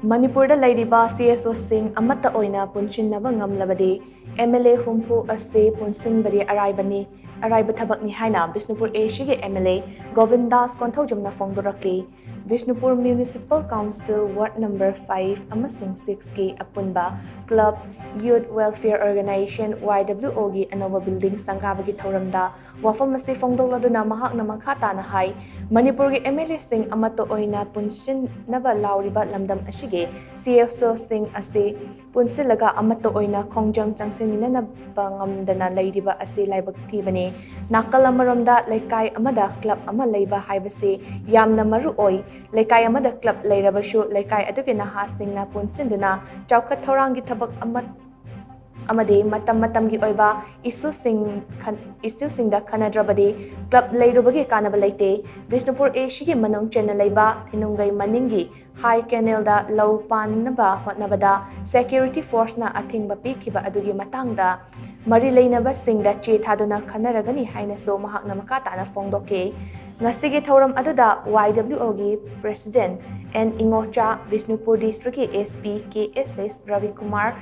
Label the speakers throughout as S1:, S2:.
S1: Manipur da LEIRIBA Cso Shing Amatta Oina Punshinnaba Ngamlabadi MLA Humpu Asi Punshinbadi Araiba Thabak ni HAINA BISHNUPUR Shige MLA Govindas KONTHOUJAM na PHONGDORAKLI BISHNUPUR Municipal Council Ward Number 5 amasing 6 ki apunba Club Youth Welfare Organization YWO gi anova building sangabagi thoramda wafam asi phongdokladuna mahakna makhata na hai Manipur gi MLA Sing Amatta Oina Punshinnaba lauriba lamdam ashige Cso Shing Asi Punshinnaba Amatta Oina khongjang changsinminana bangamdana LEIRIBA asi laibak thibani nakal amaramda lekai amada club ama leiba haibase yamna maru oi lekai amada club leirabashu lekai aduge nahasingna punsinduna chawkhat thorangi thabak amade matam gi oiba issue singda khanadrabadi club leirubagi kanaba leite Bishnupur Shigi manong chena leiba thinungai maningi high canal da low pannaba hotnabada security force na athingba pikhiba adugi matangda mari leinaba singda che thaduna khanaragani haina so mahakna makata na phongdoke ngasigi thoram aduda YWO gi president and Ingocha Bishnupur district ki SP KSS Ravi Kumar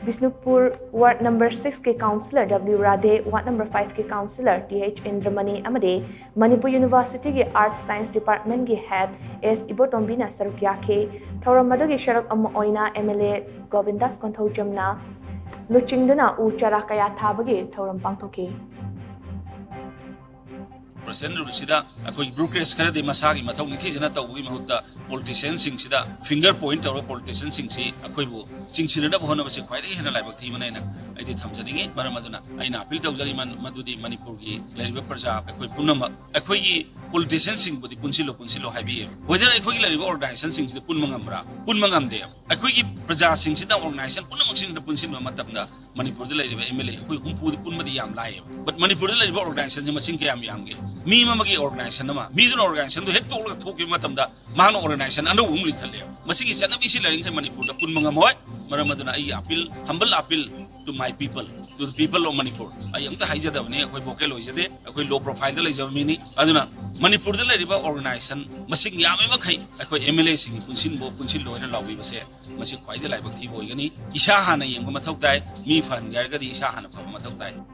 S1: Bishnupur Ward Number 6 ke Councillor W Radhe, Ward Number 5 ke Councillor TH Indramani Amade, Manipur University ke Art Science Department ke Head S Ibotombina Sarukya ke, Thoramadu ke Sharak Amma Oina MLA Govindas Konthoujam na Luchingduna U Charakaya Thabage Thoram Pangthoke.
S2: President Rusida, a quick brokerage Kanadi Masagi, Matoni Nata, Wimhuta, politicians sing Sida, finger point or politicians sing Si, a quibu, sing Sinada Hono was quite a like Timana. I did Hamzani, Maramaduna, Aina, Pilta Jaliman, Madudi, Manipuri, LEIRIBA Perza, a quick Punama, a quick politicians sing with the Punsilo Habi. Whether I quick LEIRIBA organization sings the Punmangam there. A quick Perza sings in the organization, Punamak the Punshinbadi Matabna, Manipur the LEIRIBA MLA, quick Humpu Punmadiam live. But Manipur the LEIRIBA organization, Masinkiam Yangi. Me Mamaki organization, Middle organization, the head to all the Toki Matamda, Man organization, and the Umli Kale. Masiki Sanabisi Laring Manipur, the Punmangamoy, Maramadana, appeal, humble appeal to my people, to the people of Manipur. I am the Haja Davne, a Vocalo is a day, a low profile is of mini, Aduna, Manipur the LEIRIBA organization, Masing Yamakai, a MLA sing Punshilo and Lawi was here, Masik quite the life of Tibo Gani, Ishahana Yamatotai, me fan Yargadi Ishahana Pamatotai.